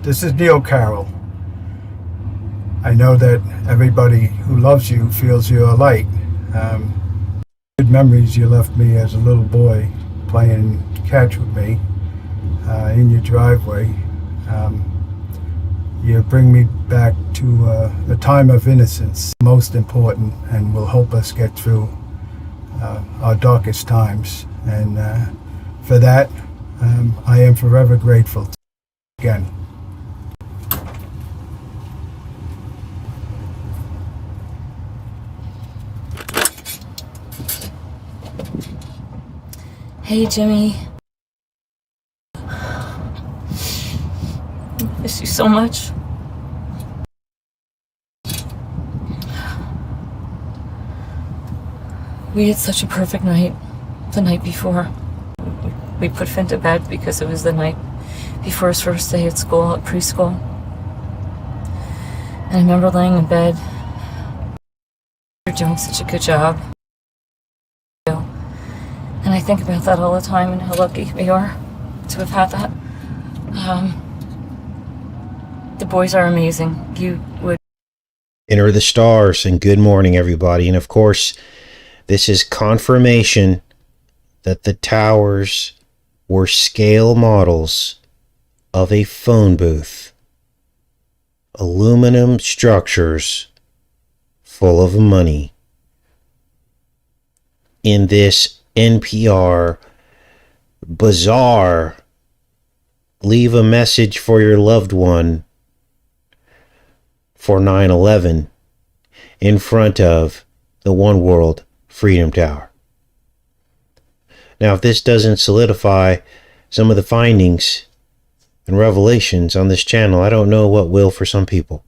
This is Neil Carroll. I know that everybody who loves you feels you're a light. Good memories you left me as a little boy playing catch with me in your driveway. You bring me back to the time of innocence, most important, and will help us get through our darkest times. And for that, I am forever grateful. Again. Hey, Jimmy. Miss you so much. We had such a perfect night the night before. We put Finn to bed because it was the night before his first day at school, at preschool. And I remember laying in bed. You're doing such a good job. And I think about that all the time and how lucky we are to have had that. The boys are amazing. You would enter the stars, and good morning, everybody. And of course, this is confirmation that the towers were scale models of a phone booth. Aluminum structures full of money. In this NPR bizarre leave a message for your loved one for 9/11 in front of the One World Freedom Tower. Now, if this doesn't solidify some of the findings and revelations on this channel, I don't know what will for some people.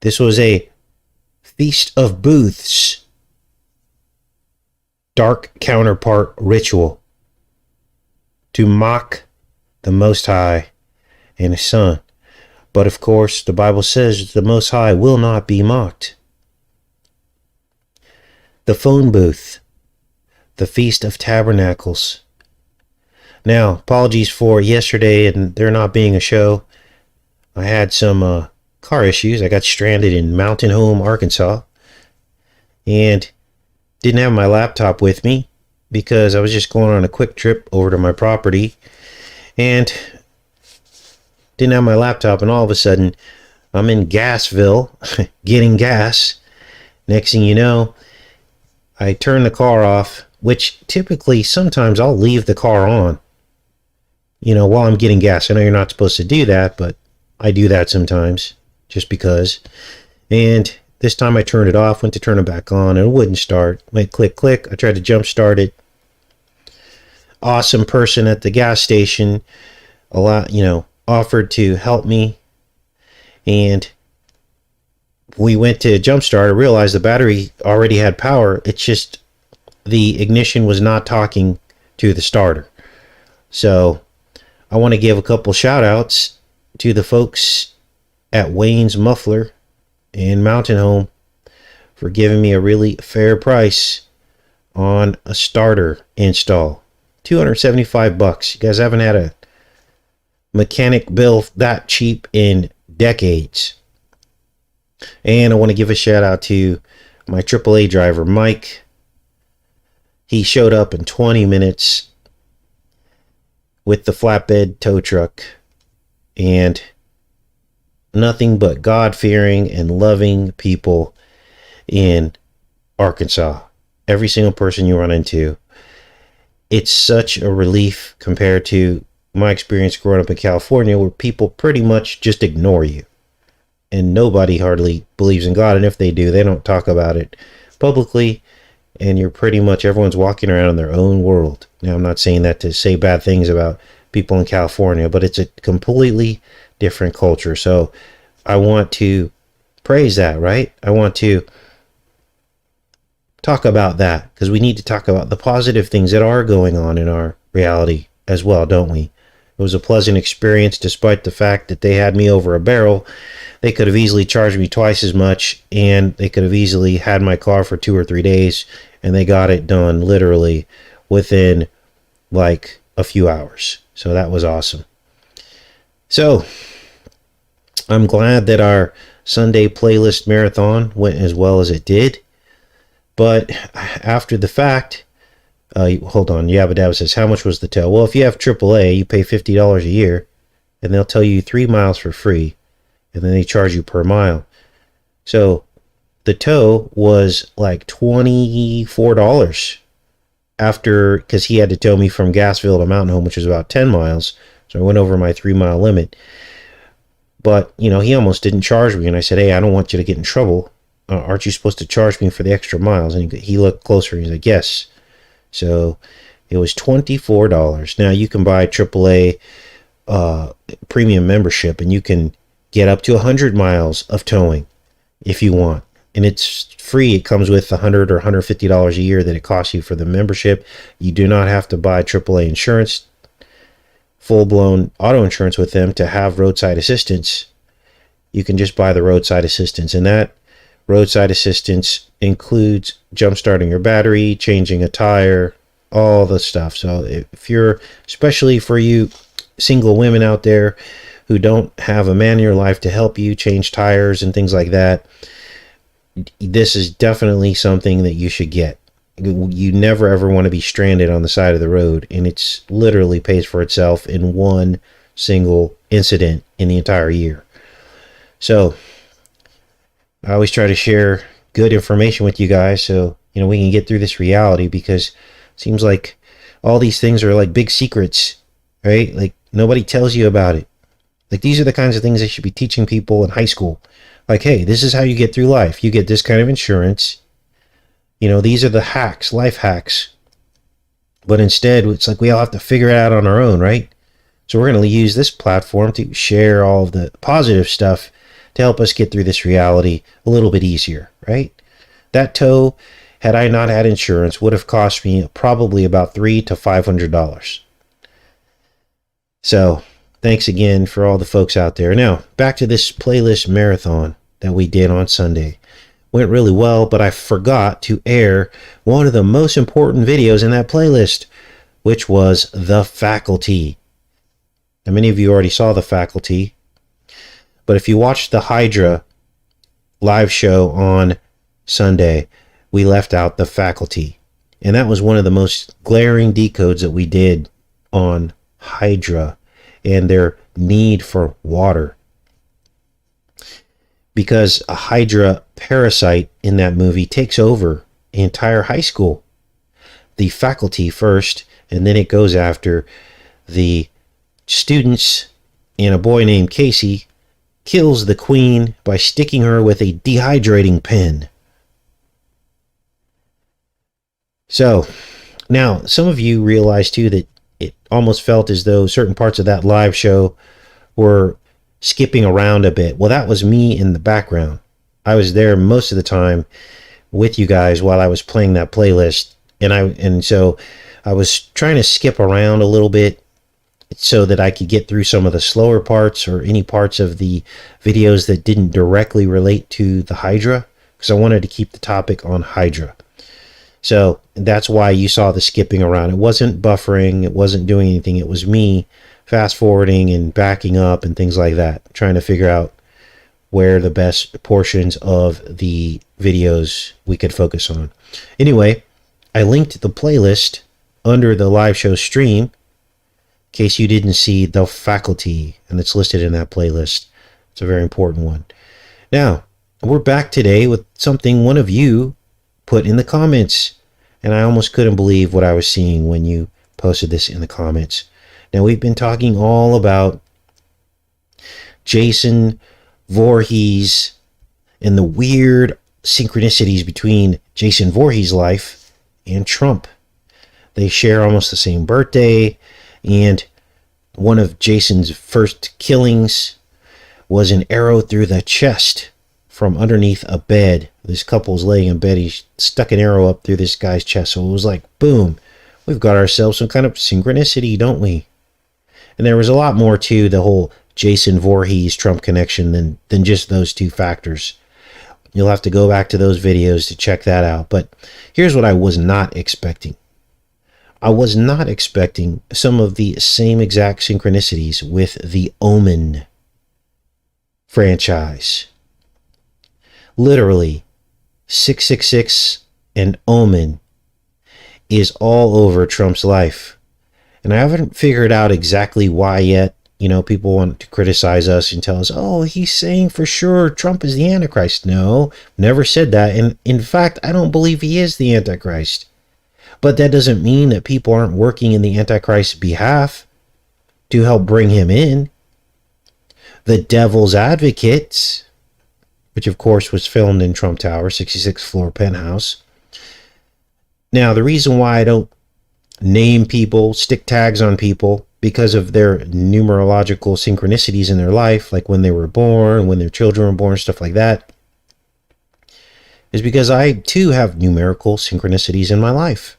This was a Feast of Booths dark counterpart ritual to mock the Most High and His Son. But of course, the Bible says the Most High will not be mocked. The phone booth, the Feast of Tabernacles. Now, apologies for yesterday and there not being a show. I had some car issues. I got stranded in Mountain Home, Arkansas, and didn't have my laptop with me because I was just going on a quick trip over to my property and didn't have my laptop, and all of a sudden I'm in Gasville getting gas. Next thing you know, I turn the car off, which typically sometimes I'll leave the car on, while I'm getting gas. I know you're not supposed to do that, but I do that sometimes just because. And this time I turned it off, went to turn it back on, and it wouldn't start. Went click, click. I tried to jump start it. Awesome person at the gas station, offered to help me. And we went to jump start. I realized the battery already had power. It's just the ignition was not talking to the starter. So I want to give a couple shout outs to the folks at Wayne's Muffler in Mountain Home for giving me a really fair price on a starter install. $275. You guys haven't had a mechanic bill that cheap in decades. And I want to give a shout out to my AAA driver, Mike. He showed up in 20 minutes with the flatbed tow truck, and nothing but God-fearing and loving people in Arkansas. Every single person you run into. It's such a relief compared to my experience growing up in California, where people pretty much just ignore you. And nobody hardly believes in God. And if they do, they don't talk about it publicly. And you're pretty much, everyone's walking around in their own world. Now, I'm not saying that to say bad things about people in California, but it's a completely different culture. So I want to praise that, right? I want to talk about that, because we need to talk about the positive things that are going on in our reality as well, don't we? It was a pleasant experience, despite the fact that they had me over a barrel. They could have easily charged me twice as much, and they could have easily had my car for 2 or 3 days, and they got it done literally within like a few hours. So that was awesome. So I'm glad that our Sunday playlist marathon went as well as it did. But after the fact, hold on, Yabba Dabba says, how much was the tow? Well, if you have AAA, you pay $50 a year, and they'll tell you 3 miles for free, and then they charge you per mile. So the tow was like $24 after, because he had to tow me from Gassville to Mountain Home, which was about 10 miles. So I went over my 3 mile limit. But, you know, he almost didn't charge me. And I said, hey, I don't want you to get in trouble. Aren't you supposed to charge me for the extra miles? And he looked closer and he's like, yes. So it was $24. Now you can buy AAA premium membership and you can get up to 100 miles of towing if you want. And it's free. It comes with $100 or $150 a year that it costs you for the membership. You do not have to buy AAA insurance, full-blown auto insurance with them to have roadside assistance. You can just buy the roadside assistance, and that roadside assistance includes jump starting your battery, changing a tire, all the stuff. So if you're, especially for you single women out there who don't have a man in your life to help you change tires and things like that, this is definitely something that you should get. You never ever want to be stranded on the side of the road, and it's literally pays for itself in one single incident in the entire year. So I always try to share good information with you guys so we can get through this reality, because it seems like all these things are like big secrets, right? Like nobody tells you about it. Like these are the kinds of things they should be teaching people in high school. Like, hey, this is how you get through life. You get this kind of insurance. These are the hacks, life hacks. But instead, it's like we all have to figure it out on our own, right? So we're going to use this platform to share all of the positive stuff to help us get through this reality a little bit easier, right? That tow, had I not had insurance, would have cost me probably about $300 to $500. So thanks again for all the folks out there. Now, back to this playlist marathon that we did on Sunday. Went really well, but I forgot to air one of the most important videos in that playlist, which was The Faculty. Now, many of you already saw The Faculty, but if you watched the Hydra live show on Sunday, we left out The Faculty. And that was one of the most glaring decodes that we did on Hydra and their need for water. Because a Hydra parasite in that movie takes over the entire high school. The faculty first, and then it goes after the students, and a boy named Casey kills the queen by sticking her with a dehydrating pen. So, now, some of you realize too that it almost felt as though certain parts of that live show were skipping around a bit. Well, that was me in the background. I was there most of the time with you guys while I was playing that playlist, and so I was trying to skip around a little bit so that I could get through some of the slower parts or any parts of the videos that didn't directly relate to the Hydra, because I wanted to keep the topic on Hydra. So that's why you saw the skipping around. It wasn't buffering, it wasn't doing anything. It was me fast forwarding and backing up and things like that, trying to figure out where the best portions of the videos we could focus on. Anyway, I linked the playlist under the live show stream in case you didn't see The Faculty, and it's listed in that playlist. It's a very important one. Now, we're back today with something one of you put in the comments, and I almost couldn't believe what I was seeing when you posted this in the comments. Now, we've been talking all about Jason Voorhees and the weird synchronicities between Jason Voorhees' life and Trump. They share almost the same birthday, and one of Jason's first killings was an arrow through the chest from underneath a bed. This couple's laying in bed. He stuck an arrow up through this guy's chest. So it was like, boom, we've got ourselves some kind of synchronicity, don't we? And there was a lot more to the whole Jason Voorhees Trump connection than just those two factors. You'll have to go back to those videos to check that out. But here's what I was not expecting. I was not expecting some of the same exact synchronicities with the Omen franchise. Literally, 666 and Omen is all over Trump's life. And I haven't figured out exactly why yet. You know, people want to criticize us and tell us, oh, he's saying for sure Trump is the Antichrist. No, never said that. And in fact, I don't believe he is the Antichrist. But that doesn't mean that people aren't working in the Antichrist's behalf to help bring him in. The Devil's Advocates, which of course was filmed in Trump Tower, 66th floor penthouse. Now, the reason why I don't name people, stick tags on people, because of their numerological synchronicities in their life, like when they were born, when their children were born, stuff like that, is because I too have numerical synchronicities in my life.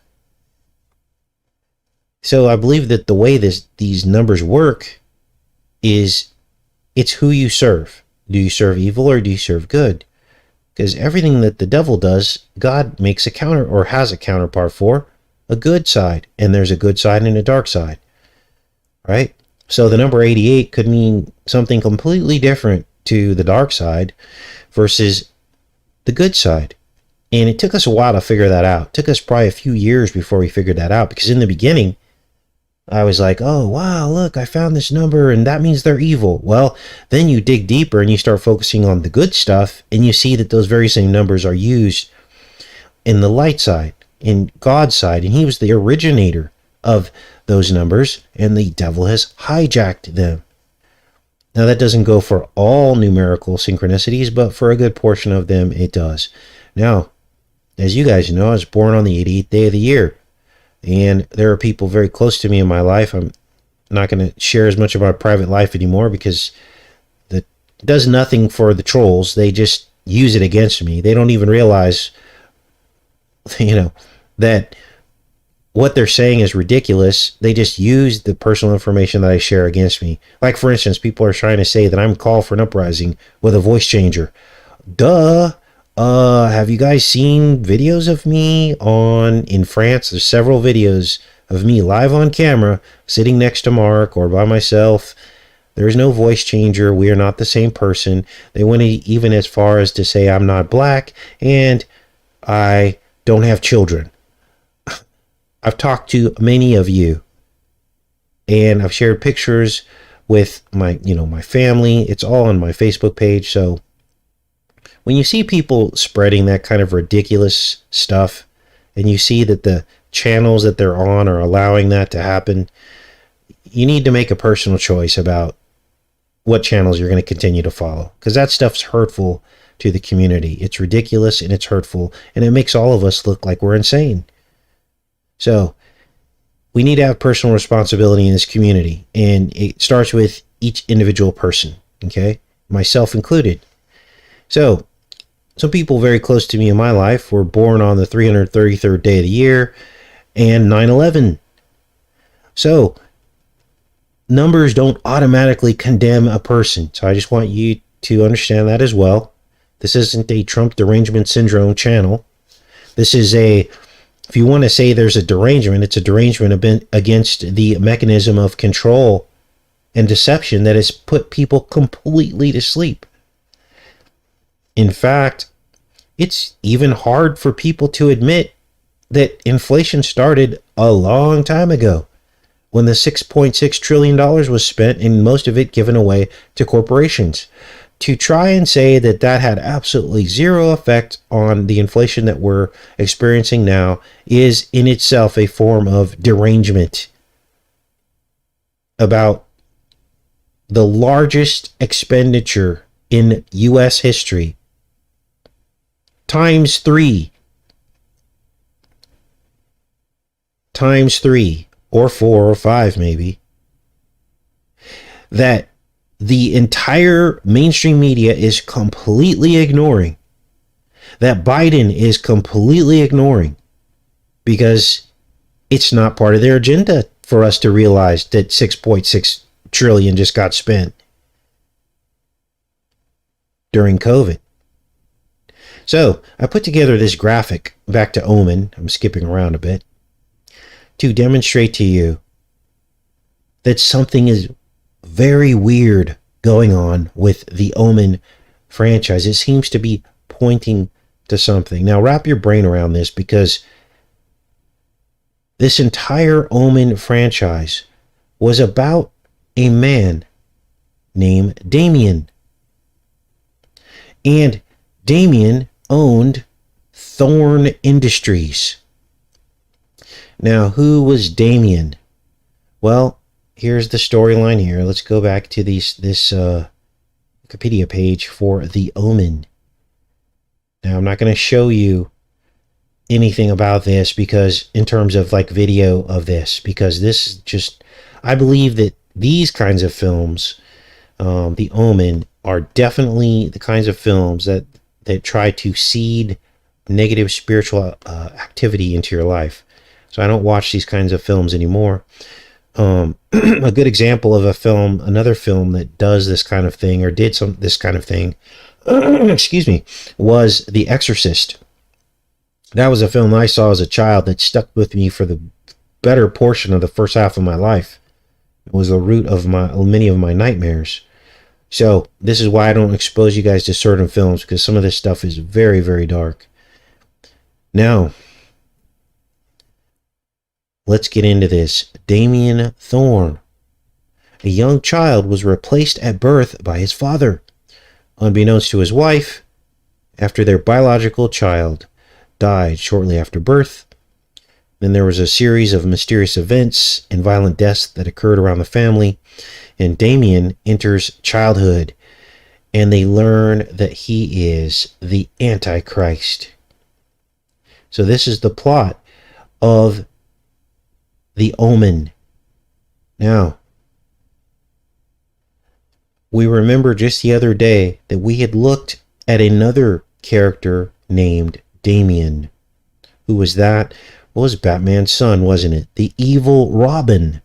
So I believe that the way these numbers work is it's who you serve. Do you serve evil or do you serve good? Because everything that the devil does, God makes a counter or has a counterpart for, a good side. And there's a good side and a dark side. Right? So the number 88 could mean something completely different to the dark side versus the good side. And it took us a while to figure that out. It took us probably a few years before we figured that out, because in the beginning, I was like, oh, wow, look, I found this number and that means they're evil. Well, then you dig deeper and you start focusing on the good stuff and you see that those very same numbers are used in the light side, in God's side. And he was the originator of those numbers, and the devil has hijacked them. Now, that doesn't go for all numerical synchronicities, but for a good portion of them, it does. Now, as you guys know, I was born on the 88th day of the year, and there are people very close to me in my life. I'm not going to share as much of my private life anymore because that does nothing for the trolls. They just use it against me. They don't even realize, that what they're saying is ridiculous. They just use the personal information that I share against me. Like, for instance, people are trying to say that I'm called for an uprising with a voice changer. Duh. Have you guys seen videos of me in France? There's several videos of me live on camera, sitting next to Mark or by myself. There's no voice changer. We are not the same person. They went even as far as to say I'm not black and I don't have children. I've talked to many of you, and I've shared pictures with my family. It's all on my Facebook page. So when you see people spreading that kind of ridiculous stuff, and you see that the channels that they're on are allowing that to happen, you need to make a personal choice about what channels you're going to continue to follow, because that stuff's hurtful to the community. It's ridiculous and it's hurtful, and it makes all of us look like we're insane. So we need to have personal responsibility in this community, and it starts with each individual person, okay? Myself included. So some people very close to me in my life were born on the 333rd day of the year and 9/11. So numbers don't automatically condemn a person. So I just want you to understand that as well. This isn't a Trump derangement syndrome channel. This is if you want to say there's a derangement, it's a derangement against the mechanism of control and deception that has put people completely to sleep. In fact, it's even hard for people to admit that inflation started a long time ago, when the $6.6 trillion was spent and most of it given away to corporations. To try and say that that had absolutely zero effect on the inflation that we're experiencing now is in itself a form of derangement about the largest expenditure in U.S. history, times three, or 4 or 5 maybe, that the entire mainstream media is completely ignoring, that Biden is completely ignoring, because it's not part of their agenda for us to realize that 6.6 trillion just got spent during COVID. So I put together this graphic, back to Omen. I'm skipping around a bit, to demonstrate to you that something is very weird going on with the Omen franchise. It seems to be pointing to something. Now, wrap your brain around this, because this entire Omen franchise was about a man named Damien. And Damien owned Thorn Industries. Now, who was Damien? Well, here's the storyline here. Let's go back to this Wikipedia page for The Omen. Now, I'm not going to show you anything about this, because in terms of like video of this, because this is just, I believe that these kinds of films, The Omen, are definitely the kinds of films that try to seed negative spiritual activity into your life. So I don't watch these kinds of films anymore. A good example of another film that does this kind of thing, or did this kind of thing, excuse me, was The Exorcist. That was a film I saw as a child that stuck with me for the better portion of the first half of my life. It was the root of many of my nightmares. So this is why I don't expose you guys to certain films, because some of this stuff is very, very dark. Now, let's get into this. Damien Thorn. A young child was replaced at birth by his father, unbeknownst to his wife, after their biological child died shortly after birth. Then there was a series of mysterious events and violent deaths that occurred around the family, and Damien enters childhood, and they learn that he is the Antichrist. So this is the plot of The Omen. Now, we remember just the other day that we had looked at another character named Damien. Who was that? Well, it was Batman's son, wasn't it? The evil Robin.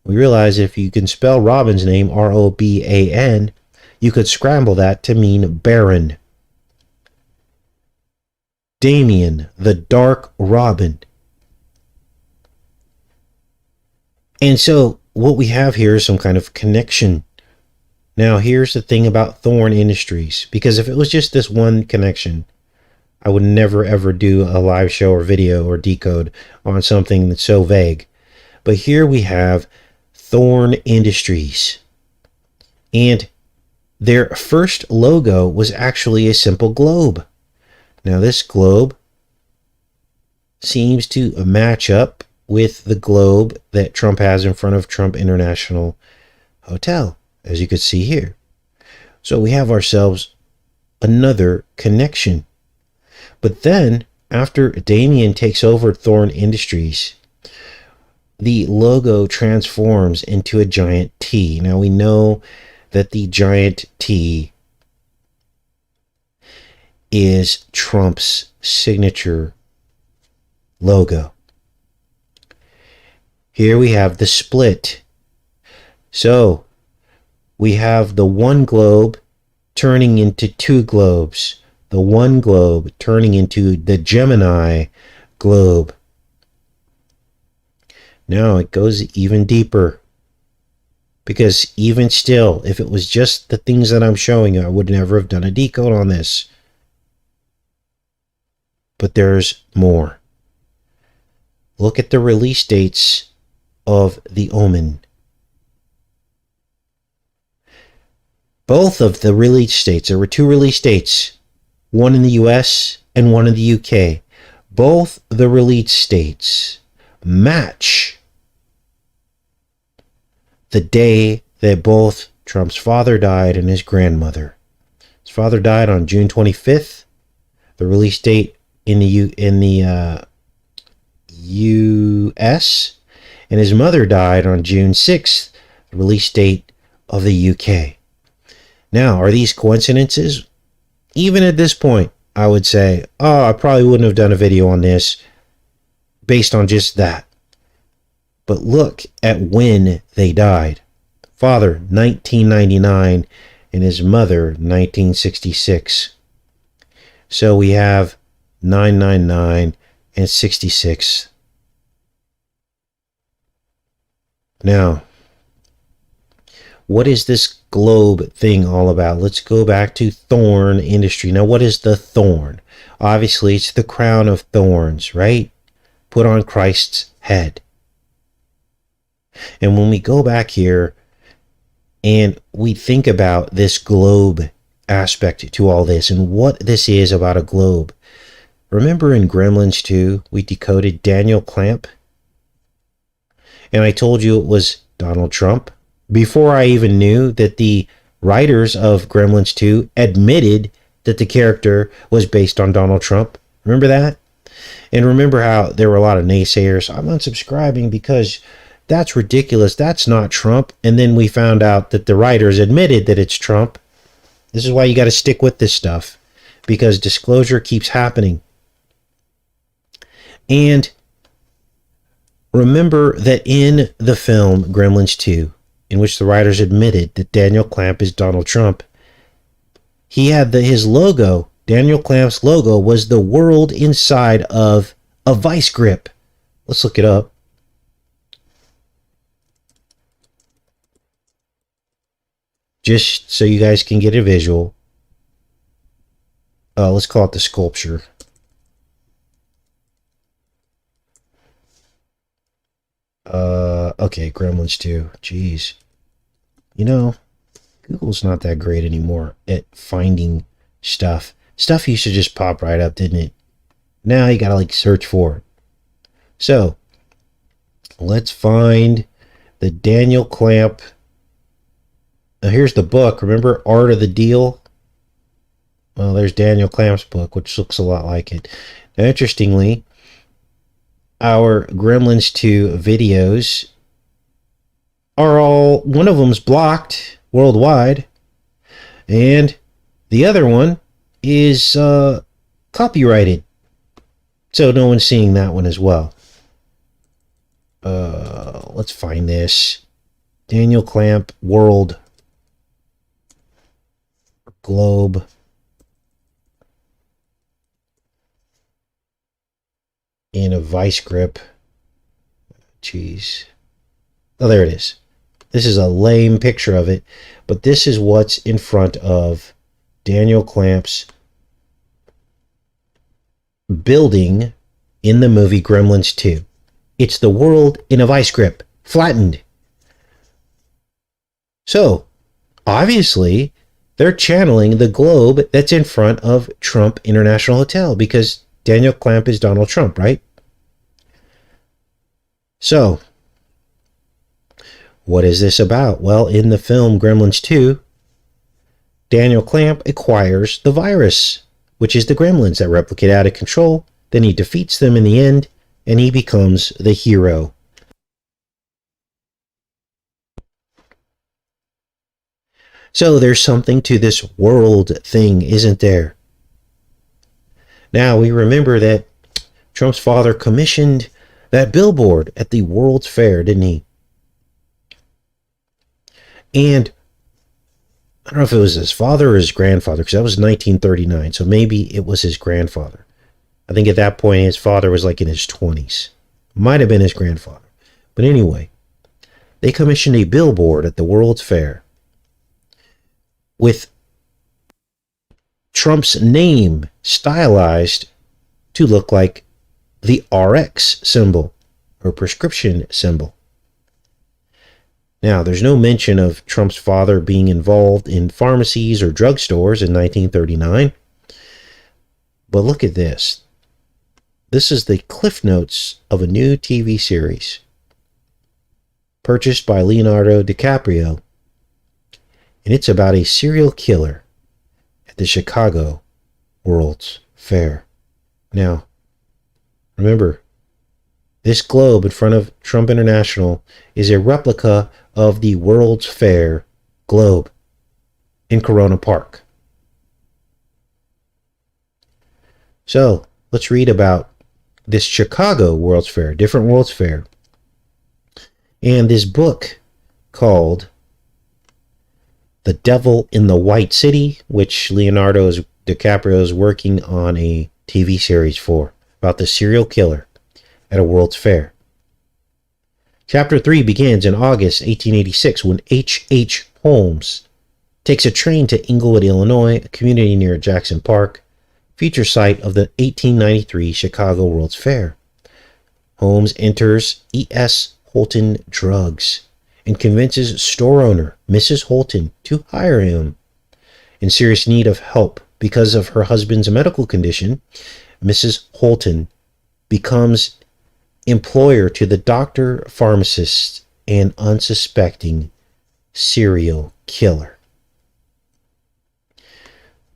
We realize if you can spell Robin's name, R-O-B-A-N, you could scramble that to mean Baron. Damien, the Dark Robin. And so what we have here is some kind of connection. Now, here's the thing about Thorn Industries, because if it was just this one connection, I would never ever do a live show or video or decode on something that's so vague. But here we have Thorn Industries. And their first logo was actually a simple globe. Now this globe seems to match up with the globe that Trump has in front of Trump International Hotel, as you could see here. So we have ourselves another connection. But then, after Damien takes over Thorn Industries, the logo transforms into a giant T. Now we know that the giant T is Trump's signature logo. Here we have the split. So we have the one globe turning into two globes. The one globe turning into the Gemini globe. Now it goes even deeper. Because even still, if it was just the things that I'm showing you, I would never have done a decode on this. But there's more. Look at the release dates of The Omen. Both of the release dates, there were two release dates. One in the US and one in the UK. Both the release dates match the day that both Trump's father died and his grandmother. His father died on June 25th. The release date in the US, and his mother died on June 6th, the release date of the UK. Now, are these coincidences? Even at this point, I would say, oh, I probably wouldn't have done a video on this based on just that. But look at when they died. Father, 1999, and his mother, 1966. So we have 999 and 66. Now, what is this globe thing all about? Let's go back to thorn industry. Now, what is the thorn? Obviously, it's the crown of thorns, right? Put on Christ's head. And when we go back here and we think about this globe aspect to all this and what this is about a globe, remember in Gremlins 2, we decoded Daniel Clamp? And I told you it was Donald Trump before I even knew that the writers of Gremlins 2 admitted that the character was based on Donald Trump. Remember that? And remember how there were a lot of naysayers. I'm unsubscribing because that's ridiculous. That's not Trump. And then we found out that the writers admitted that it's Trump. This is why you got to stick with this stuff, because disclosure keeps happening. And remember that in the film Gremlins 2, in which the writers admitted that Daniel Clamp is Donald Trump, he had his logo, Daniel Clamp's logo, was the world inside of a vice grip. Let's look it up. Just so you guys can get a visual. Let's call it the sculpture. Okay, Gremlins 2. Jeez. You know, Google's not that great anymore at finding stuff. Stuff used to just pop right up, didn't it? Now you gotta like search for it. So, let's find the Daniel Clamp. Now here's the book. Remember Art of the Deal? Well, there's Daniel Clamp's book, which looks a lot like it. Now, interestingly, our Gremlins 2 videos are all, one of them's blocked worldwide, and the other one is copyrighted. So no one's seeing that one as well. Let's find this. Daniel Clamp World Globe. In a vice grip. Jeez. Oh, there it is. This is a lame picture of it, but this is what's in front of Daniel Clamp's building in the movie Gremlins 2. It's the world in a vice grip, flattened. So, obviously, they're channeling the globe that's in front of Trump International Hotel, because Daniel Clamp is Donald Trump, right? So, what is this about? Well, in the film Gremlins 2, Daniel Clamp acquires the virus, which is the gremlins that replicate out of control. Then he defeats them in the end, and he becomes the hero. So there's something to this world thing, isn't there? Now, we remember that Trump's father commissioned that billboard at the World's Fair, didn't he? And I don't know if it was his father or his grandfather, because that was 1939, so maybe it was his grandfather. I think at that point his father was like in his 20s. Might have been his grandfather. But anyway, they commissioned a billboard at the World's Fair with Trump's name stylized to look like the RX symbol, or prescription symbol. Now, there's no mention of Trump's father being involved in pharmacies or drugstores in 1939. But look at this. This is the Cliff Notes of a new TV series purchased by Leonardo DiCaprio. And it's about a serial killer at the Chicago World's Fair. Now, remember, this globe in front of Trump International is a replica of the World's Fair globe in Corona Park. So, let's read about this Chicago World's Fair, different World's Fair, and this book called The Devil in the White City, which Leonardo DiCaprio is working on a TV series for, about the serial killer at a World's Fair. Chapter 3 begins in August 1886 when H. Holmes takes a train to Englewood, Illinois, a community near Jackson Park, future site of the 1893 Chicago World's Fair. Holmes enters E.S. Holton Drugs and convinces store owner Mrs. Holton to hire him. In serious need of help because of her husband's medical condition, Mrs. Holton becomes employer to the doctor, pharmacist, and unsuspecting serial killer.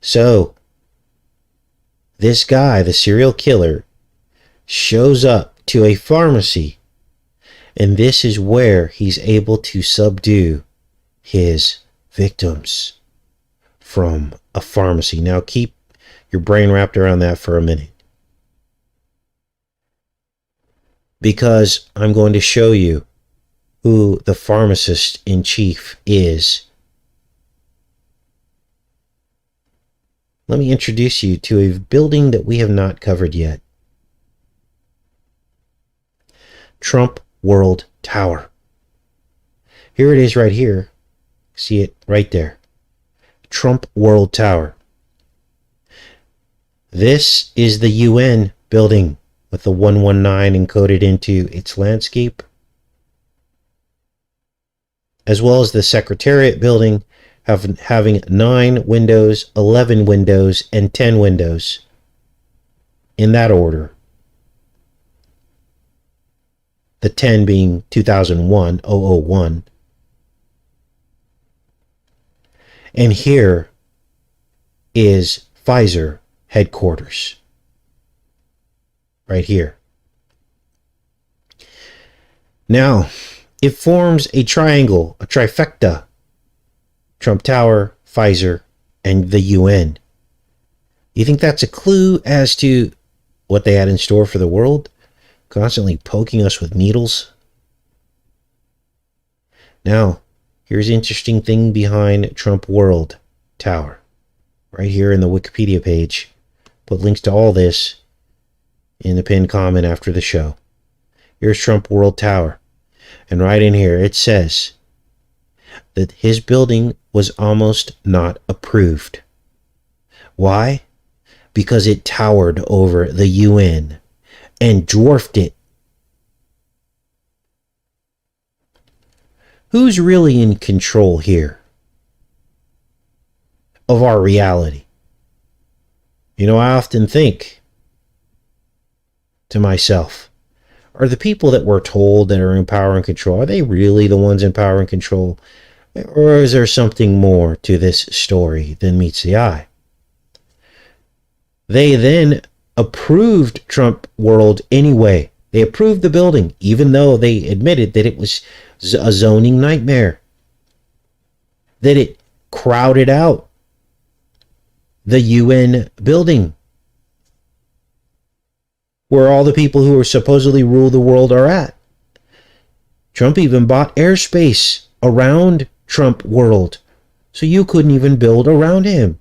So, this guy, the serial killer, shows up to a pharmacy, and this is where he's able to subdue his victims from a pharmacy. Now, keep your brain wrapped around that for a minute, because I'm going to show you who the pharmacist in chief is. Let me introduce you to a building that we have not covered yet. Trump World Tower. Here it is right here. See it right there. Trump World Tower. This is the UN building with the 119 encoded into its landscape, as well as the Secretariat building having 9 windows, 11 windows, and 10 windows, in that order. The 10 being 2001, 001. And here is Pfizer headquarters. Right here. Now, it forms a triangle, a trifecta. Trump Tower, Pfizer, and the UN. You think that's a clue as to what they had in store for the world? Constantly poking us with needles? Now, here's an interesting thing behind Trump World Tower. Right here in the Wikipedia page. Put links to all this in the pinned comment after the show. Here's Trump World Tower. And right in here it says that his building was almost not approved. Why? Because it towered over the UN and dwarfed it. Who's really in control here of our reality? You know, I often think to myself, are the people that we're told that are in power and control, are they really the ones in power and control? Or is there something more to this story than meets the eye? They then approved Trump World anyway. They approved the building, even though they admitted that it was a zoning nightmare, that it crowded out the UN building, where all the people who are supposedly rule the world are at. Trump even bought airspace around Trump World, so you couldn't even build around him,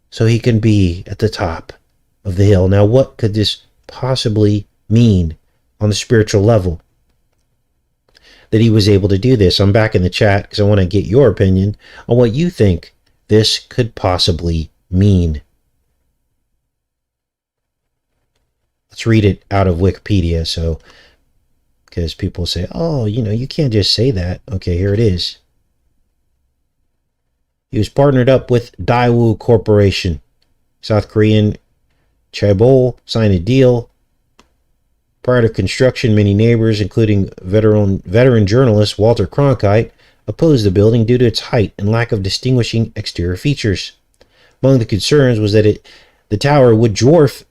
so he can be at the top of the hill. Now, what could this possibly mean on the spiritual level, that he was able to do this? I'm back in the chat because I want to get your opinion on what you think this could possibly mean. Let's read it out of Wikipedia, so, because people say, oh, you know, you can't just say that. Okay, here it is. He was partnered up with Daewoo Corporation. South Korean Chaebol signed a deal. Prior to construction, many neighbors, including veteran journalist Walter Cronkite, opposed the building due to its height and lack of distinguishing exterior features. Among the concerns was that the tower would dwarf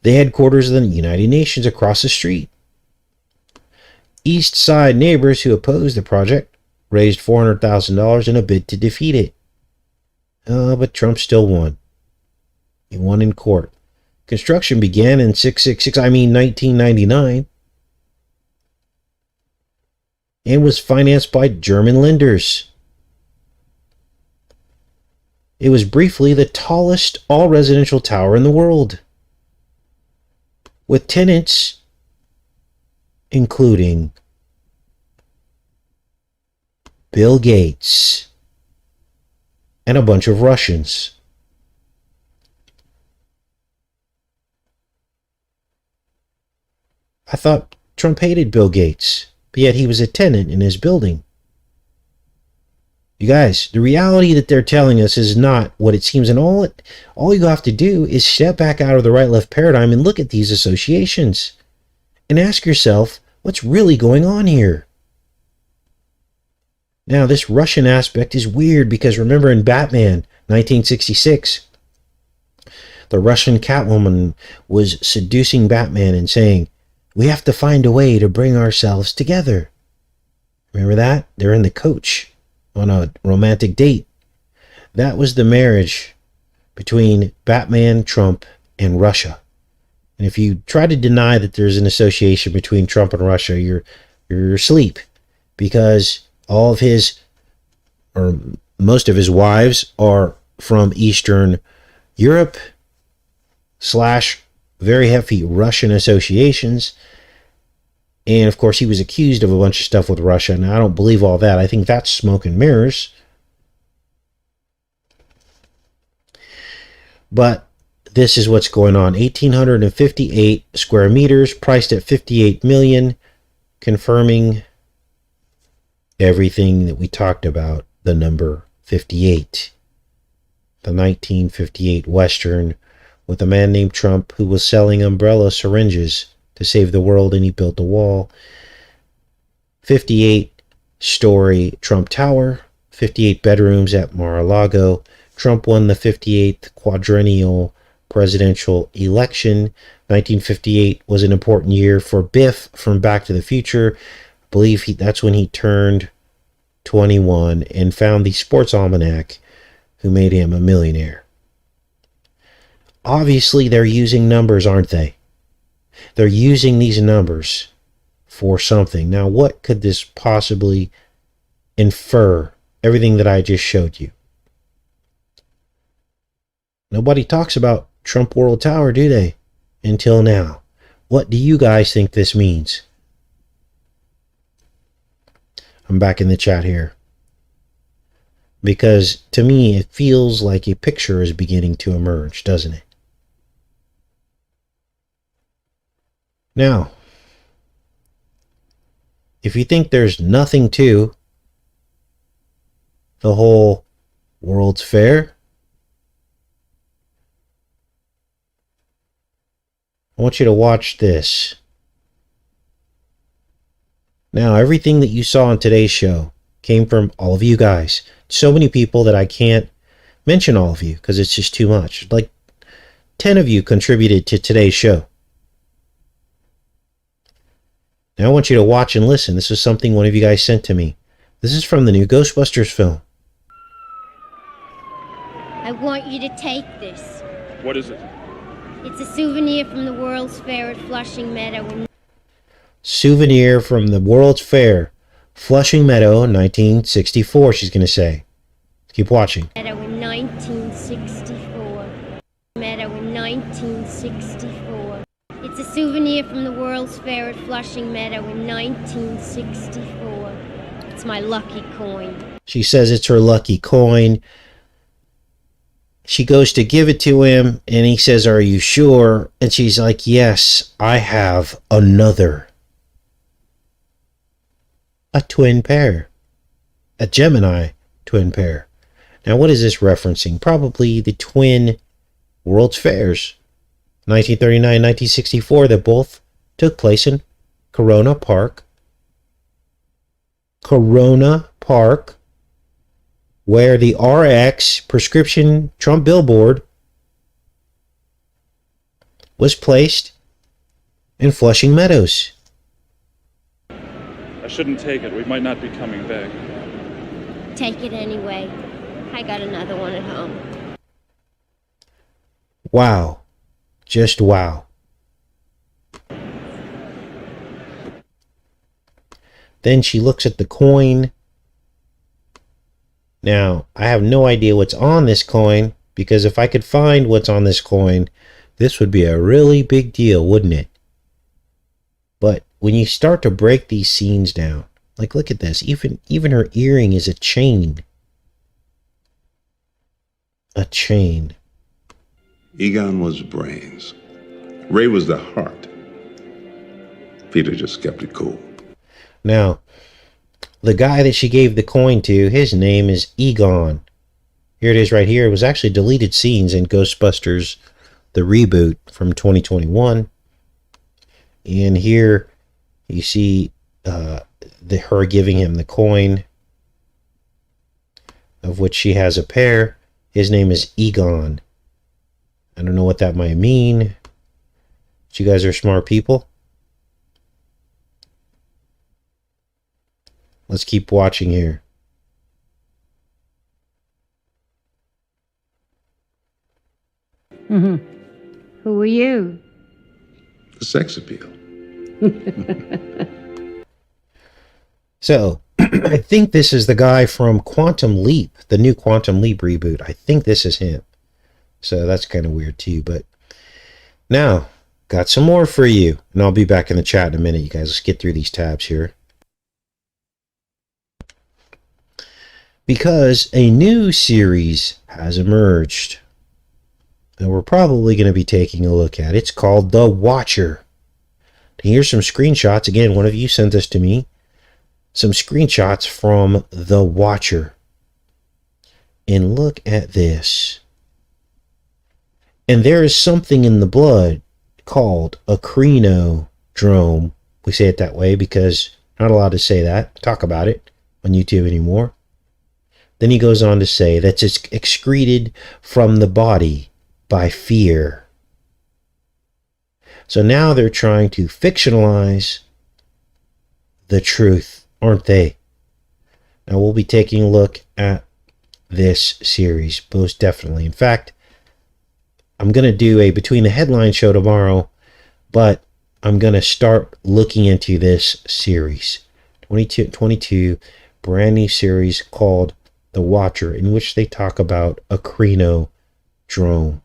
the headquarters of the United Nations across the street. East Side neighbors who opposed the project raised $400,000 in a bid to defeat it. But Trump still won. He won in court. Construction began in 1999, and was financed by German lenders. It was briefly the tallest all-residential tower in the world, with tenants including Bill Gates, and a bunch of Russians. I thought Trump hated Bill Gates, but yet he was a tenant in his building. You guys, the reality that they're telling us is not what it seems, and all you have to do is step back out of the right-left paradigm and look at these associations and ask yourself, what's really going on here? Now, this Russian aspect is weird because remember in Batman 1966, the Russian Catwoman was seducing Batman and saying, we have to find a way to bring ourselves together. Remember that? They're in the coach on a romantic date. That was the marriage between Batman, Trump, and Russia. And if you try to deny that there's an association between Trump and Russia, you're asleep, because all of his, or most of his wives are from Eastern Europe / very heavy Russian associations. And of course, he was accused of a bunch of stuff with Russia. And I don't believe all that. I think that's smoke and mirrors. But this is what's going on. 1,858 square meters, priced at $58 million, confirming everything that we talked about, the number 58. The 1958 Western with a man named Trump who was selling umbrella syringes to save the world, and he built a wall. 58-story Trump Tower, 58 bedrooms at Mar-a-Lago. Trump won the 58th quadrennial presidential election. 1958 was an important year for Biff from Back to the Future. I believe that's when he turned 21 and found the sports almanac, who made him a millionaire. Obviously, they're using numbers, aren't they? They're using these numbers for something. Now, what could this possibly infer? Everything that I just showed you. Nobody talks about Trump World Tower, do they? Until now. What do you guys think this means? I'm back in the chat here. Because to me, it feels like a picture is beginning to emerge, doesn't it? Now, if you think there's nothing to the whole World's Fair, I want you to watch this. Now, everything that you saw on today's show came from all of you guys. So many people that I can't mention all of you because it's just too much. Like 10 of you contributed to today's show. Now I want you to watch and listen. This is something one of you guys sent to me. This is from the new Ghostbusters film. I want you to take this. What is it? It's a souvenir from the World's Fair at Flushing Meadow. Souvenir from the World's Fair, Flushing Meadow, 1964, she's going to say. Keep watching. Meadow in 1964. Meadow in 1964. It's a souvenir from the World's Fair at Flushing Meadow in 1964. It's my lucky coin. She says it's her lucky coin. She goes to give it to him, and he says, "Are you sure?" And she's like, "Yes, I have another." A twin pair. A Gemini twin pair. Now, what is this referencing? Probably the twin World's Fairs. 1939, 1964, that both took place in Corona Park. Corona Park, where the RX prescription Trump billboard was placed in Flushing Meadows. I shouldn't take it. We might not be coming back. Take it anyway. I got another one at home. Wow. Just wow. Then she looks at the coin. Now, I have no idea what's on this coin, because if I could find what's on this coin, this would be a really big deal, wouldn't it? But when you start to break these scenes down, Like, look at this. Even her earring is a chain. A chain. Egon was brains. Ray was the heart. Peter just kept it cool. Now, the guy that she gave the coin to, his name is Egon. Here it is right here. It was actually deleted scenes in Ghostbusters, the reboot from 2021. And here you see her giving him the coin, of which she has a pair. His name is Egon. I don't know what that might mean. But you guys are smart people. Let's keep watching here. Mm-hmm. Who are you? The sex appeal. So, I think this is the guy from Quantum Leap, the new Quantum Leap reboot. I think this is him. So that's kind of weird too, but now, got some more for you, and I'll be back in the chat in a minute, you guys. Let's get through these tabs here. Because a new series has emerged that we're probably going to be taking a look at. It's called The Watcher. Here's some screenshots. Again, one of you sent this to me. Some screenshots from The Watcher. And look at this. And there is something in the blood called a crenodrome. We say it that way because not allowed to say that, talk about it on YouTube anymore. Then he goes on to say that it's excreted from the body by fear. So now they're trying to fictionalize the truth, aren't they? Now we'll be taking a look at this series, most definitely. In fact, I'm going to do a Between the Headlines show tomorrow, but I'm going to start looking into this series. 2022, brand new series called The Watcher, in which they talk about a crenodrome.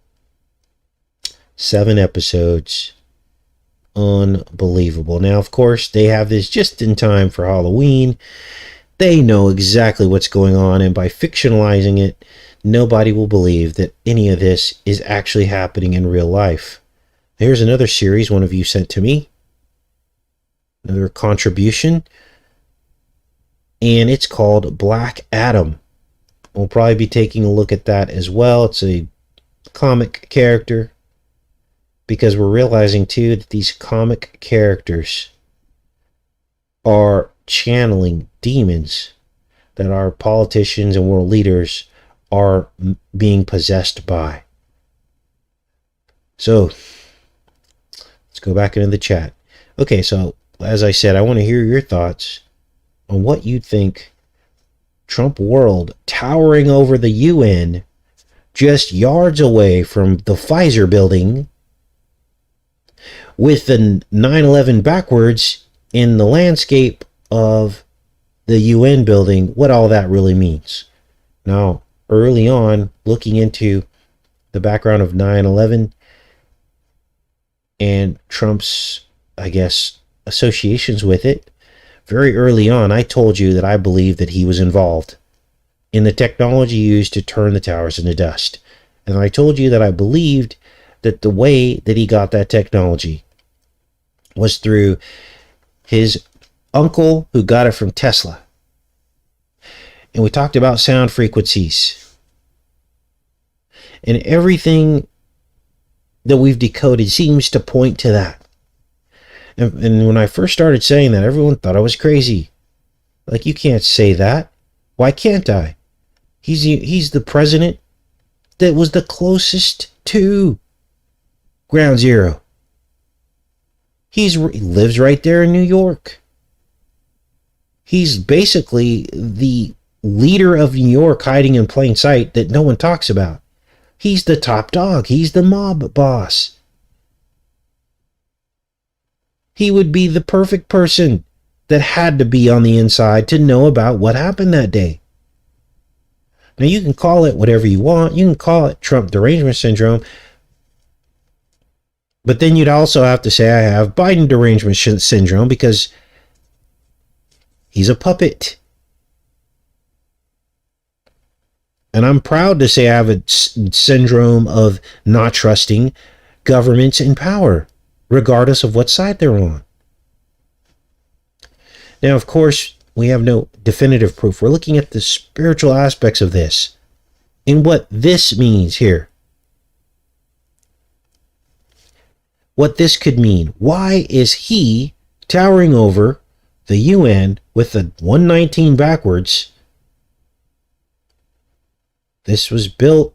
7 episodes. Unbelievable. Now, of course, they have this just in time for Halloween. They know exactly what's going on, and by fictionalizing it, nobody will believe that any of this is actually happening in real life. Here's another series one of you sent to me. Another contribution. And it's called Black Adam. We'll probably be taking a look at that as well. It's a comic character. Because we're realizing too that these comic characters are channeling demons that our politicians and world leaders are being possessed by. So let's go back into the chat. Okay, so as I said, I want to hear your thoughts on what you think Trump world towering over the UN, just yards away from the Pfizer building, with the 9/11 backwards in the landscape of the UN building, what all that really means. Now, early on, looking into the background of 9/11 and Trump's, I guess, associations with it, very early on, I told you that I believed that he was involved in the technology used to turn the towers into dust. And I told you that I believed that the way that he got that technology was through his uncle who got it from Tesla. And we talked about sound frequencies. And everything that we've decoded seems to point to that. And when I first started saying that, everyone thought I was crazy. Like, you can't say that. Why can't I? He's the president that was the closest to Ground Zero. He lives right there in New York. He's basically the leader of New York hiding in plain sight that no one talks about. He's the top dog. He's the mob boss. He would be the perfect person that had to be on the inside to know about what happened that day. Now, you can call it whatever you want. You can call it Trump derangement syndrome. But then you'd also have to say I have Biden derangement syndrome, because He's a puppet. And I'm proud to say I have a syndrome of not trusting governments in power, regardless of what side they're on. Now, of course, we have no definitive proof. We're looking at the spiritual aspects of this and what this means here. What this could mean. Why is he towering over the UN with the 119 backwards? This was built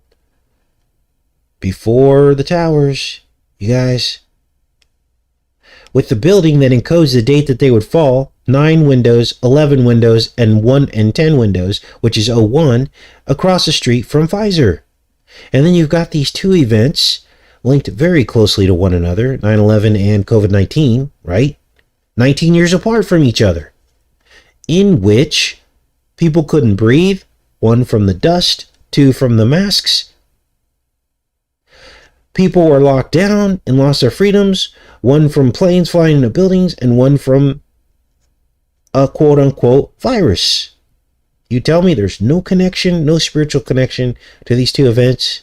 before the towers, you guys. With the building that encodes the date that they would fall, 9 windows, 11 windows, and 1 and 10 windows, which is 01, across the street from Pfizer. And then you've got these two events linked very closely to one another, 9/11 and COVID-19, right? 19 years apart from each other, in which people couldn't breathe, 1 from the dust, 2 from the masks. People were locked down and lost their freedoms, 1 from planes flying into buildings, and 1 from a quote-unquote virus. You tell me there's no connection, no spiritual connection to these two events?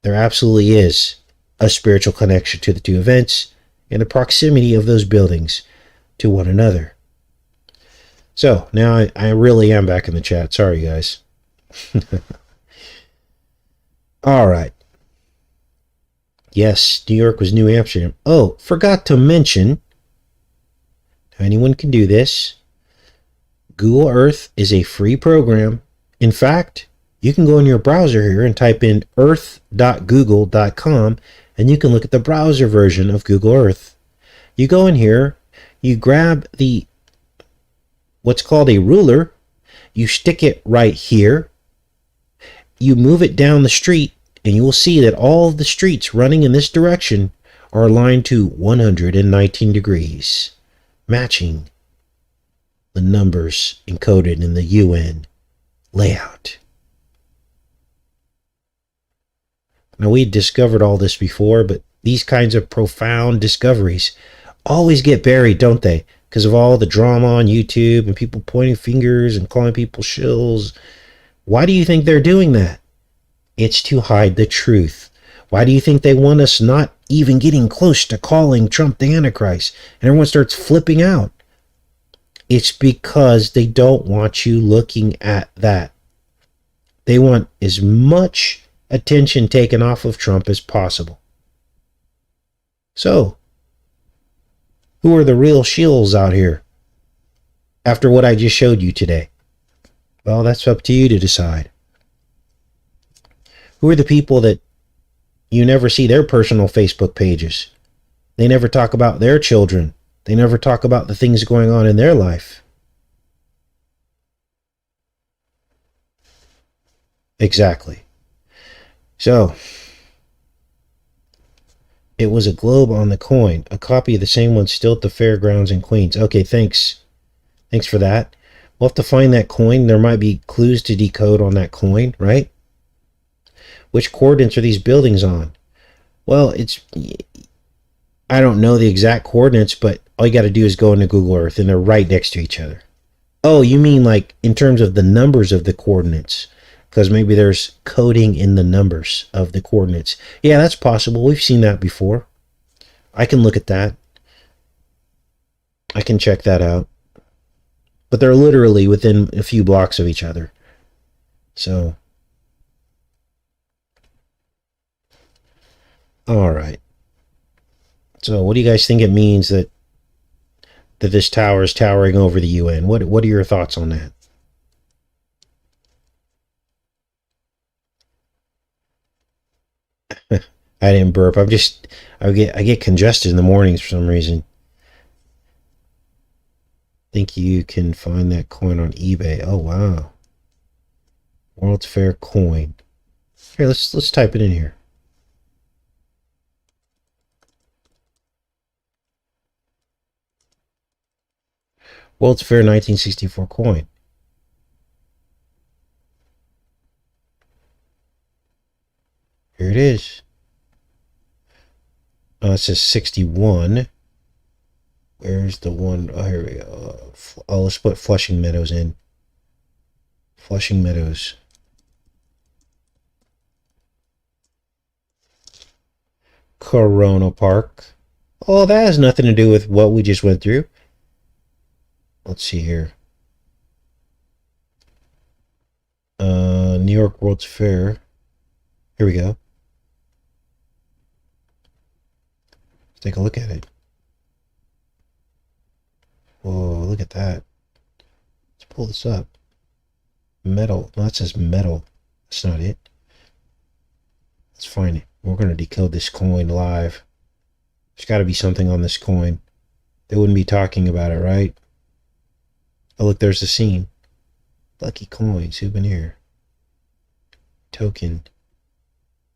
There absolutely is a spiritual connection to the two events and the proximity of those buildings to one another. So, now I really am back in the chat. Sorry, guys. All right. Yes, New York was New Amsterdam. Oh, forgot to mention, anyone can do this. Google Earth is a free program. In fact, you can go in your browser here and type in earth.google.com and you can look at the browser version of Google Earth. You go in here, you grab what's called a ruler, you stick it right here, you move it down the street, and you will see that all of the streets running in this direction are aligned to 119 degrees, matching the numbers encoded in the UN layout. Now, we discovered all this before, but these kinds of profound discoveries always get buried, don't they? Because of all the drama on YouTube and people pointing fingers and calling people shills. Why do you think they're doing that? It's to hide the truth. Why do you think they want us not even getting close to calling Trump the Antichrist? And everyone starts flipping out. It's because they don't want you looking at that. They want as much attention taken off of Trump as possible. So, who are the real shills out here after what I just showed you today? Well, that's up to you to decide. Who are the people that you never see their personal Facebook pages? They never talk about their children. They never talk about the things going on in their life. Exactly. So, it was a globe on the coin. A copy of the same one still at the fairgrounds in Queens. Okay, thanks. Thanks for that. We'll have to find that coin. There might be clues to decode on that coin, right? Which coordinates are these buildings on? Well, I don't know the exact coordinates, but all you got to do is go into Google Earth, and they're right next to each other. Oh, you mean like in terms of the numbers of the coordinates? Because maybe there's coding in the numbers of the coordinates. Yeah, that's possible. We've seen that before. I can look at that. I can check that out. But they're literally within a few blocks of each other. So, all right. So, what do you guys think it means that this tower is towering over the UN? What are your thoughts on that? I didn't burp. I get congested in the mornings for some reason. Think you can find that coin on eBay. Oh wow. World's Fair coin. Here, let's type it in here. World's Fair 1964 coin. Here it is. It says 61. Where's the one? Oh, here we go. Oh, let's put Flushing Meadows in. Flushing Meadows. Corona Park. Oh, that has nothing to do with what we just went through. Let's see here. New York World's Fair. Here we go. Let's take a look at it. Whoa, look at that. Let's pull this up. Metal. No, it says metal. That's not it. Let's find it. We're going to decode this coin live. There's got to be something on this coin. They wouldn't be talking about it, right? Oh, look, there's the scene. Lucky coin, souvenir. Token.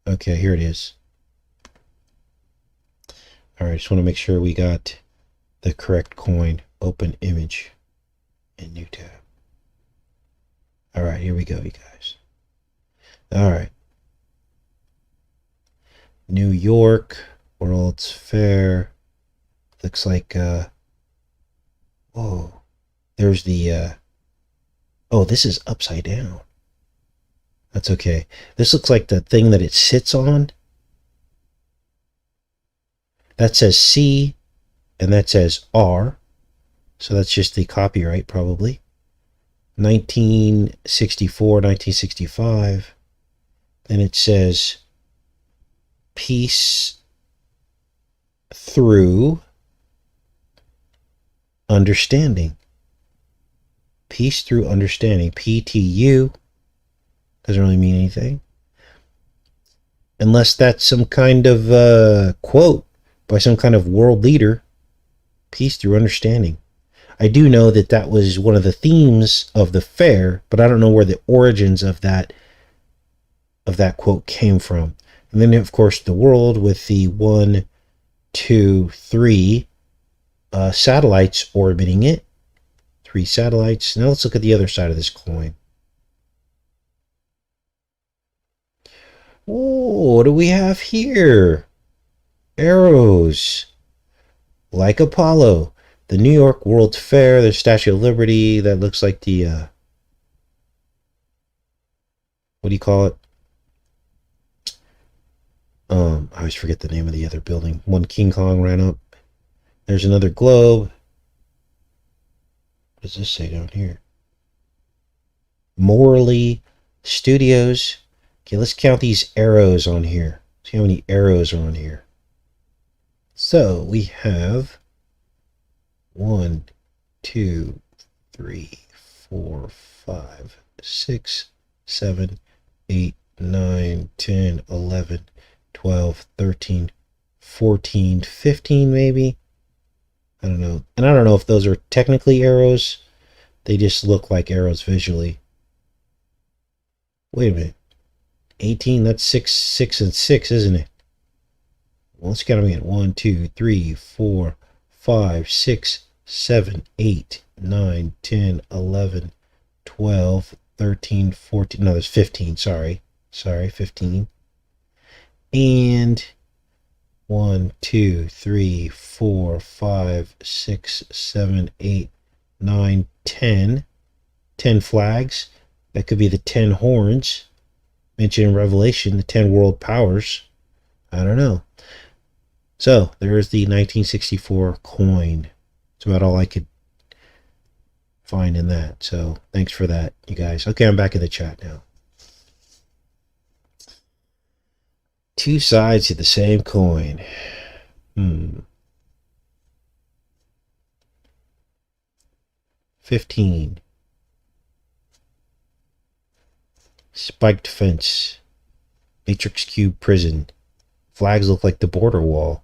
Okay, here it is. Alright, just want to make sure we got the correct coin. Open image. And new tab. Alright, here we go, you guys. Alright. New York World's Fair. Looks like, whoa. There's the, oh, this is upside down. That's okay. This looks like the thing that it sits on. That says C, and that says R. So that's just the copyright, probably. 1964, 1965. Then it says peace through understanding. Peace through understanding. PTU. Doesn't really mean anything. Unless that's some kind of quote by some kind of world leader. Peace through understanding. I do know that that was one of the themes of the fair, but I don't know where the origins of that quote came from. And then, of course, the world with the 1, 2, 3 satellites orbiting it. 3 satellites. Now let's look at the other side of this coin. Oh, what do we have here? Arrows. Like Apollo. The New York World's Fair. The Statue of Liberty. That looks like the, what do you call it? I always forget the name of the other building. One King Kong ran up. There's another globe. What does this say down here? Morley Studios. Okay, let's count these arrows on here. See how many arrows are on here. So we have 1, 2, 3, 4, 5, 6, 7, 8, 9, 10, 11, 12, 13, 14, 15 maybe. I don't know. And I don't know if those are technically arrows. They just look like arrows visually. Wait a minute. 18, that's 6, 6, and 6, isn't it? Well, let's count them again. 1, 2, 3, 4, 5, 6, 7, 8, 9, 10, 11, 12, 13, 14. No, there's 15. Sorry, 15. And 1, 2, 3, 4, 5, 6, 7, 8, 9, 10. 10 flags. That could be the 10 horns mentioned in Revelation, the 10 world powers. I don't know. So, there's the 1964 coin. That's about all I could find in that. So, thanks for that, you guys. Okay, I'm back in the chat now. Two sides to the same coin. 15. Spiked fence. Matrix cube prison. Flags look like the border wall.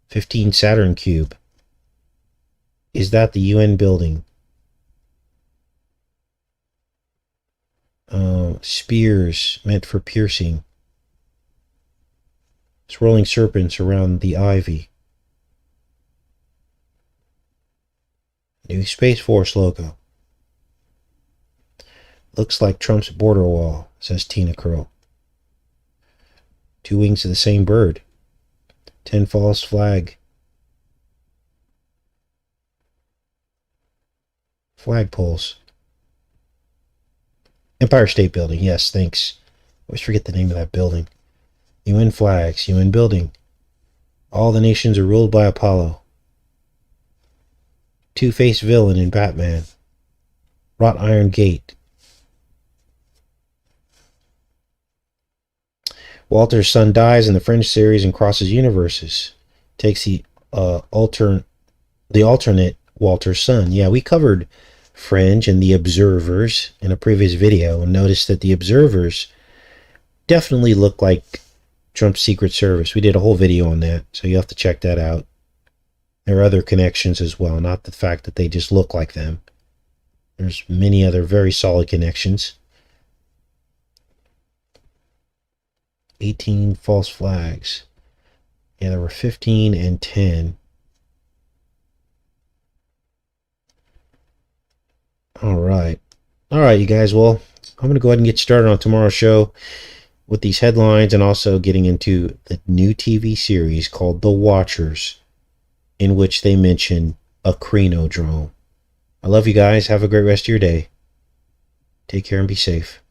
15 Saturn cube. Is that the UN building? Spears meant for piercing. Swirling serpents around the ivy. New Space Force logo. Looks like Trump's border wall, says Tina Curl. 2 wings of the same bird. 10 false flag. Flagpoles. Empire State Building. Yes, thanks. Always forget the name of that building. UN flags. UN building. All the nations are ruled by Apollo. Two-faced villain in Batman. Wrought iron gate. Walter's son dies in the Fringe series and crosses universes. Takes the alternate Walter's son. Yeah, we covered Fringe and the Observers in a previous video and noticed that the Observers definitely look like Trump's Secret Service. We did a whole video on that, so you have to check that out. There are other connections as well, not the fact that they just look like them. There's many other very solid connections. 18 false flags. Yeah, there were 15 and 10. All right, you guys. Well, I'm going to go ahead and get started on tomorrow's show with these headlines and also getting into the new TV series called The Watchers, in which they mention a Crenodrome. I love you guys. Have a great rest of your day. Take care and be safe.